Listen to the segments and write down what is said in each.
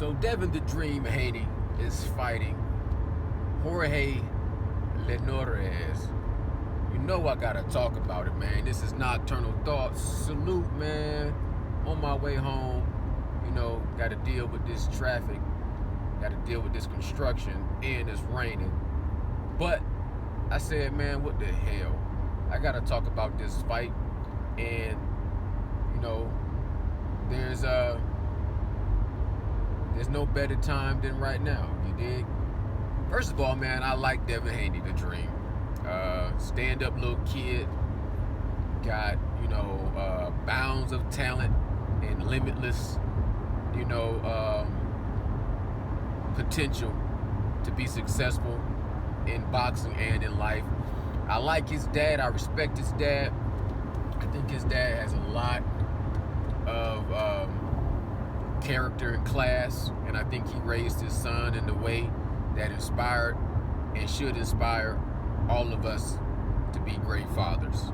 So Devin the Dream Haney is fighting Jorge Linares. You know I gotta talk about it, man. This is Nocturnal Thoughts. Salute, man. On my way home, gotta deal with this traffic, gotta deal with this construction, and it's raining. But I said, man, what the hell? I gotta talk about this fight, and there's no better time than right now. You dig? First of all, man, I like Devin Haney, the Dream. Stand-up little kid, got bounds of talent and limitless, potential to be successful in boxing and in life. I like his dad. I respect his dad. I think his dad has a lot of character and class, and I think he raised his son in the way that inspired and should inspire all of us to be great fathers.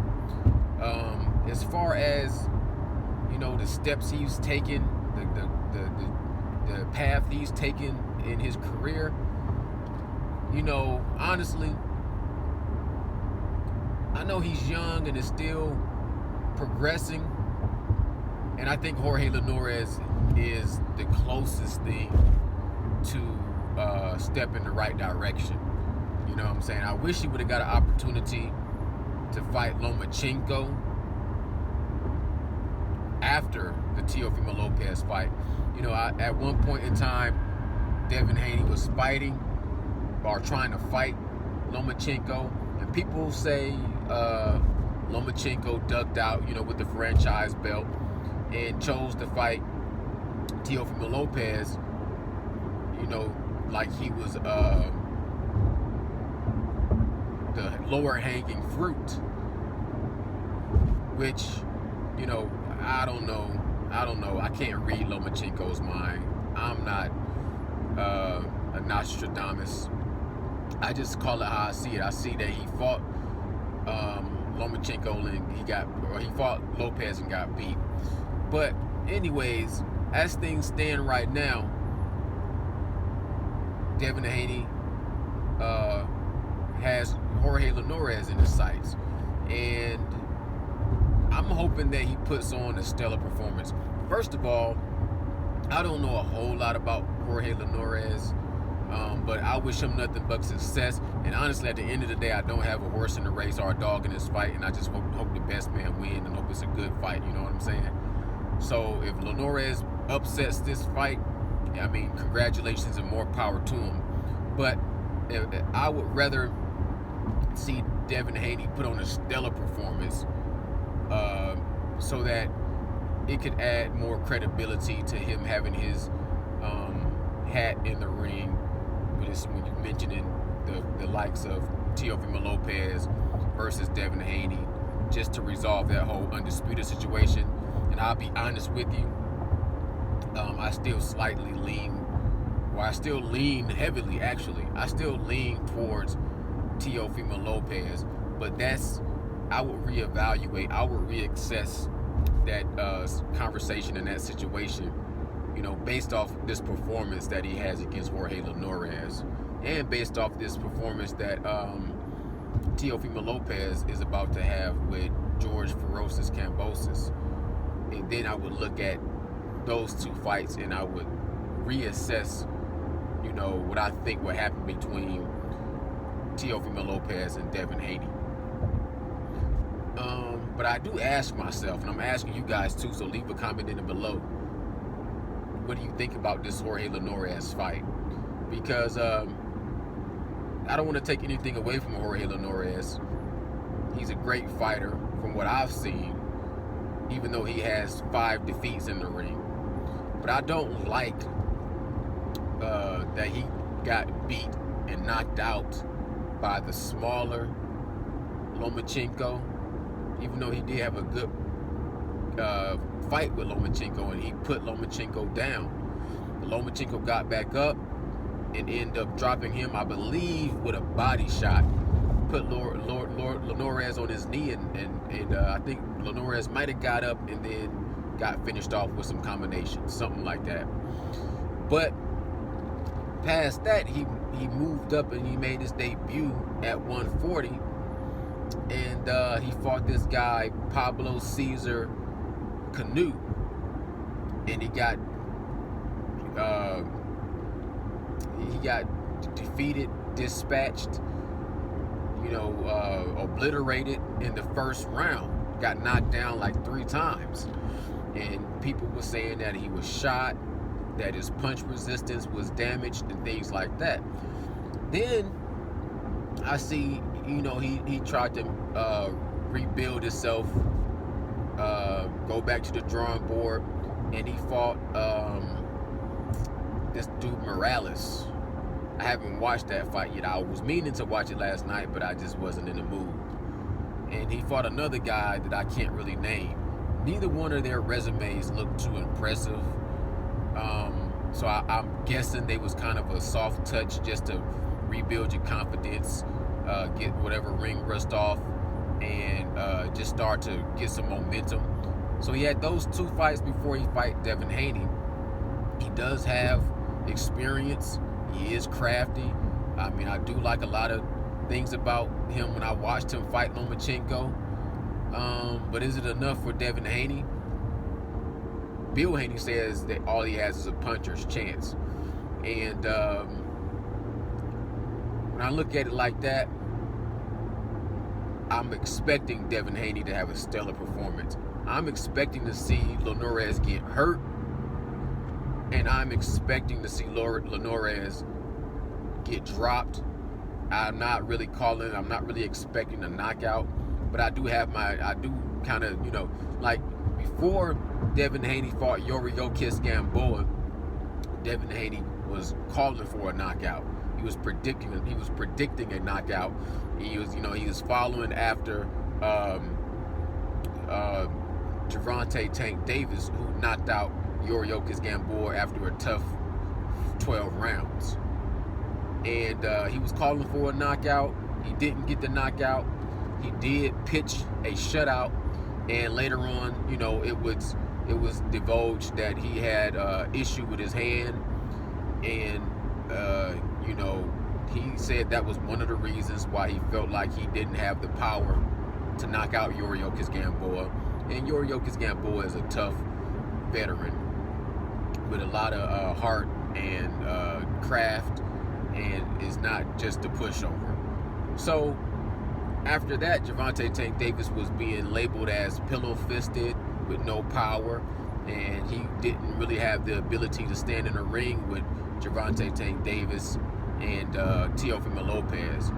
As far as the steps he's taken, the path he's taken in his career, honestly, I know he's young and is still progressing, and I think Jorge Linares is the closest thing to step in the right direction. You know what I'm saying? I wish he would have got an opportunity to fight Lomachenko after the Teofimo Lopez fight. At one point in time, Devin Haney was fighting or trying to fight Lomachenko, and people say Lomachenko ducked out, with the franchise belt and chose to fight Teofimo Lopez, like he was the lower hanging fruit, which, I don't know. I can't read Lomachenko's mind. I'm not a Nostradamus. I just call it how I see it. I see that he fought Lomachenko and he fought Lopez and got beat. But anyways, as things stand right now, Devin Haney has Jorge Linares in his sights, and I'm hoping that he puts on a stellar performance. First of all, I don't know a whole lot about Jorge Linares, but I wish him nothing but success. And honestly, at the end of the day, I don't have a horse in the race or a dog in this fight, and I just hope the best man win and hope it's a good fight. You know what I'm saying? So if Linares upsets this fight, congratulations and more power to him. But I would rather see Devin Haney put on a stellar performance, so that it could add more credibility to him having his hat in the ring when you mentioning the likes of Teofimo Lopez versus Devin Haney, just to resolve that whole undisputed situation. And I'll be honest with you, I still lean heavily, actually. I still lean towards Teofimo Lopez, but I would reevaluate, I would reassess that conversation in that situation, based off this performance that he has against Jorge Linares, and based off this performance that Teofimo Lopez is about to have with George Ferocious Kambosos. And then I would look at those two fights and I would reassess, what I think would happen between Teofimo Lopez and Devin Haney. But I do ask myself, and I'm asking you guys too, so leave a comment in it below. What do you think about this Jorge Linares fight? Because I don't want to take anything away from Jorge Linares. He's a great fighter from what I've seen, even though he has 5 defeats in the ring. But I don't like that he got beat and knocked out by the smaller Lomachenko, even though he did have a good fight with Lomachenko and he put Lomachenko down. Lomachenko got back up and ended up dropping him, I believe, with a body shot. Put Linares on his knee, and I think Linares might have got up and then got finished off with some combinations, something like that. But past that, he moved up and he made his debut at 140, and he fought this guy Pablo Cesar Canute, and he got defeated, dispatched, obliterated in the first round. Got knocked down like 3 times, and people were saying that he was shot, that his punch resistance was damaged, and things like that. Then I see, he tried to rebuild himself, go back to the drawing board, and he fought this dude Morales. I haven't watched that fight yet. I was meaning to watch it last night, but I just wasn't in the mood. And he fought another guy that I can't really name. Neither one of their resumes looked too impressive. So I'm guessing they was kind of a soft touch just to rebuild your confidence, get whatever ring rust off, and just start to get some momentum. So he had those 2 fights before he fight Devin Haney. He does have experience. He is crafty. I mean, I do like a lot of things about him when I watched him fight Lomachenko. But is it enough for Devin Haney? Bill Haney says that all he has is a puncher's chance. And when I look at it like that, I'm expecting Devin Haney to have a stellar performance. I'm expecting to see Linares get hurt, and I'm expecting to see Linares get dropped. I'm not really expecting a knockout, but I do kind of, like before Devin Haney fought Yoriyokis Gamboa, Devin Haney was calling for a knockout. He was predicting a knockout. He was following after Gervonta Tank Davis, who knocked out Yoriyokis Gamboa after a tough 12 rounds. And he was calling for a knockout. He didn't get the knockout. He did pitch a shutout, and later on, it was divulged that he had issue with his hand, and he said that was one of the reasons why he felt like he didn't have the power to knock out Yoriyokis Gamboa. And Yoriyokis Gamboa is a tough veteran with a lot of heart and craft, and is not just a pushover. So after that, Gervonta Tank Davis was being labeled as pillow-fisted with no power, and he didn't really have the ability to stand in a ring with Gervonta Tank Davis and Teofimo Lopez.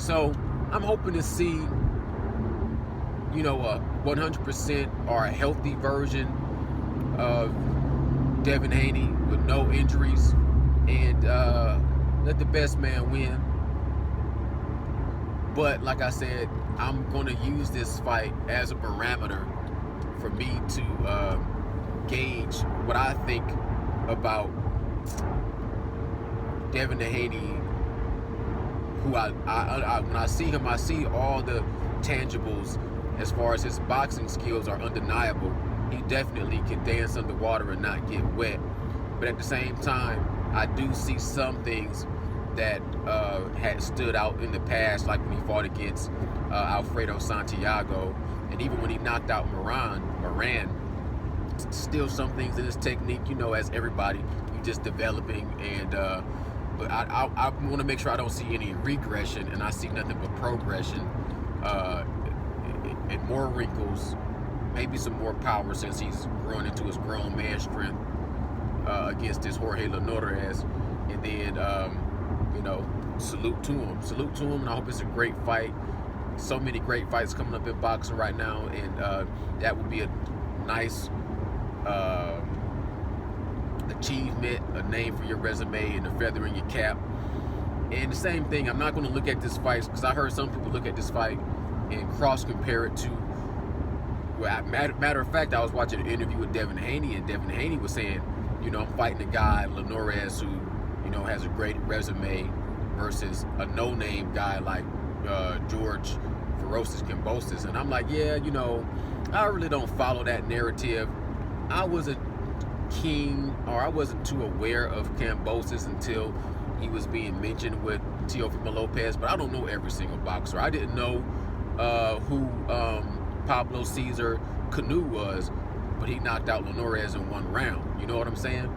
So I'm hoping to see, a 100% or a healthy version of Devin Haney with no injuries, and let the best man win. But like I said, I'm going to use this fight as a parameter for me to gauge what I think about Devin Haney, who I when I see him, I see all the tangibles as far as his boxing skills are undeniable. He definitely can dance underwater and not get wet. But at the same time, I do see some things that had stood out in the past, like when he fought against Alfredo Santiago, and even when he knocked out Moran, still some things in his technique, as everybody, you just developing, and but I want to make sure I don't see any regression, and I see nothing but progression, and more wrinkles, maybe some more power since he's growing into his grown man strength against this Jorge Linares, and then salute to him, and I hope it's a great fight. So many great fights coming up in boxing right now, and that would be a nice achievement, a name for your resume, and a feather in your cap. And the same thing, I'm not going to look at this fight, because I heard some people look at this fight and cross compare it to, well, matter of fact, I was watching an interview with Devin Haney, and Devin Haney was saying, I'm fighting a guy, Linares, who has a great resume, versus a no-name guy like George Ferocious Kambosos. And I'm like, yeah, I really don't follow that narrative. I was a keen, or I wasn't too aware of Kambosos until he was being mentioned with Teofimo Lopez, but I don't know every single boxer. I didn't know who Pablo Cesar Canu was, but he knocked out Linares in 1 round. You know what I'm saying?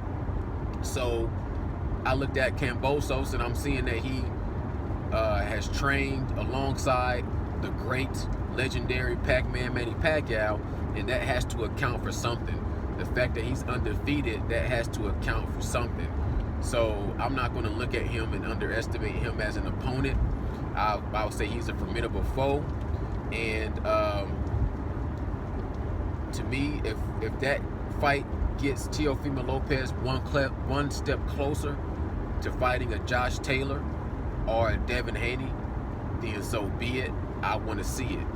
So I looked at Kambosos, and I'm seeing that he has trained alongside the great, legendary Pac-Man Manny Pacquiao, and that has to account for something. The fact that he's undefeated, that has to account for something. So I'm not going to look at him and underestimate him as an opponent. I'll say he's a formidable foe. And to me, if that fight gets Teofimo Lopez one step closer to fighting a Josh Taylor or a Devin Haney, then so be it. I want to see it.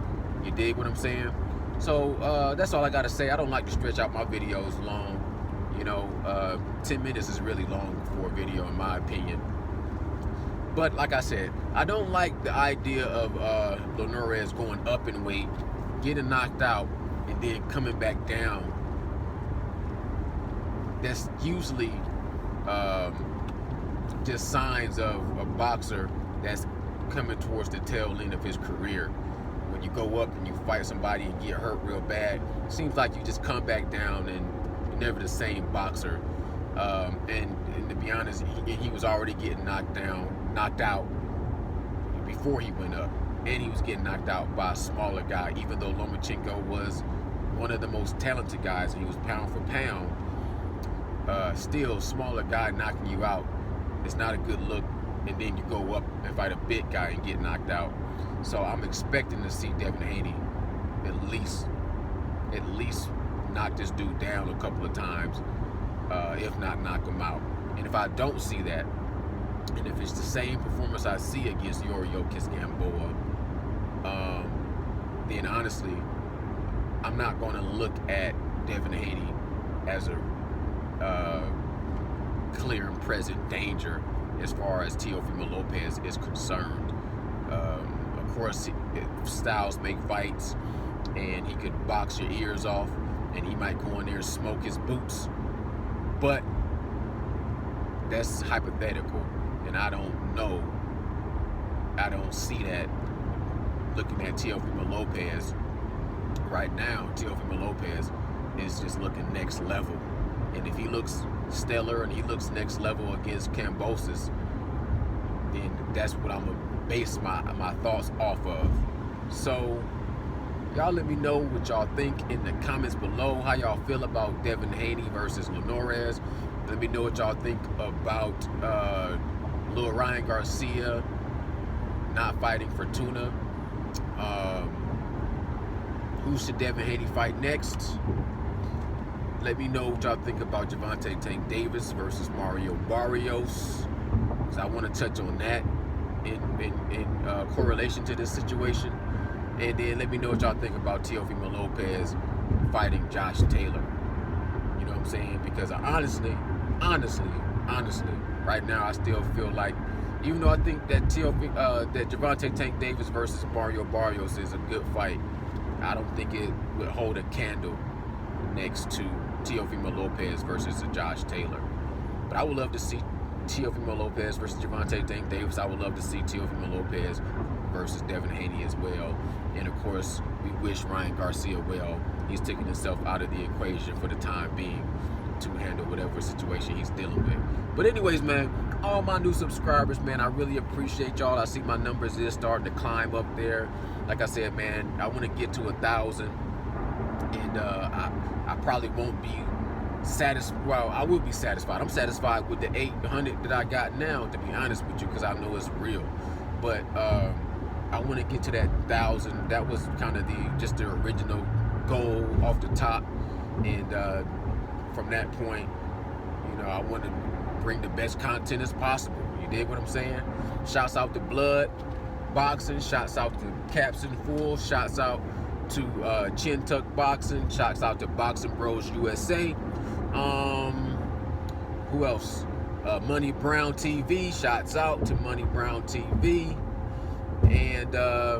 You dig what I'm saying? So that's all I got to say. I don't like to stretch out my videos long. You know, 10 minutes is really long for a video, in my opinion. But like I said, I don't like the idea of Linares going up in weight, getting knocked out, and then coming back down. That's usually just signs of a boxer that's coming towards the tail end of his career. When you go up and you fight somebody and get hurt real bad, it seems like you just come back down and you're never the same boxer. And to be honest, he was already getting knocked out before he went up, and he was getting knocked out by a smaller guy. Even though Lomachenko was one of the most talented guys, and he was pound for pound, still smaller guy knocking you out, it's not a good look. And then you go up and fight a big guy and get knocked out. So I'm expecting to see Devin Haney at least knock this dude down a couple of times, if not knock him out. And if I don't see that, and if it's the same performance I see against Yuriorkis Gamboa, then honestly, I'm not going to look at Devin Haney as a clear and present danger as far as Teofimo Lopez is concerned. Of course, styles make fights, and he could box your ears off, and he might go in there and smoke his boots. But that's hypothetical, and I don't know. I don't see that looking at Teofimo Lopez right now. Teofimo Lopez is just looking next level. And if he looks stellar and he looks next level against Kambosos, then that's what I'm going to base my thoughts off of. So y'all let me know what y'all think in the comments below. How y'all feel about Devin Haney versus Linares. Let me know what y'all think about Lil Ryan Garcia not fighting Fortuna. Who should Devin Haney fight next? Let me know what y'all think about Gervonta Tank Davis versus Mario Barrios, because I want to touch on that in correlation to this situation. And then let me know what y'all think about Teofimo Lopez fighting Josh Taylor. You know what I'm saying? Because honestly, right now I still feel like, even though I think that that Gervonta Tank Davis versus Mario Barrios is a good fight, I don't think it would hold a candle next to Teofimo Lopez versus Josh Taylor. But I would love to see Teofimo Lopez versus Gervonta Tank Davis. I would love to see Teofimo Lopez versus Devin Haney as well. And of course, we wish Ryan Garcia well. He's taking himself out of the equation for the time being to handle whatever situation he's dealing with. But anyways, man, all my new subscribers, man, I really appreciate y'all. I see my numbers is starting to climb up there. Like I said, man, I want to get to 1,000. And I probably won't be satisfied. Well, I will be satisfied. I'm satisfied with the 800 that I got now, to be honest with you, because I know it's real. But I want to get to that 1,000. That was kind of just the original goal off the top. And from that point, you know, I want to bring the best content as possible. You dig what I'm saying? Shouts out to Blood Boxing. Shouts out to Caps and Full. Shouts out to Chin Tuck Boxing. Shouts out to Boxing Bros USA. Who else? Money Brown TV. Shouts out to Money Brown TV. And I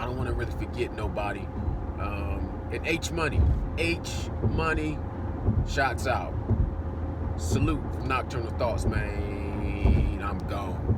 don't want to really forget nobody. And H Money. H Money Shots out. Salute from Nocturnal Thoughts, man. I'm gone.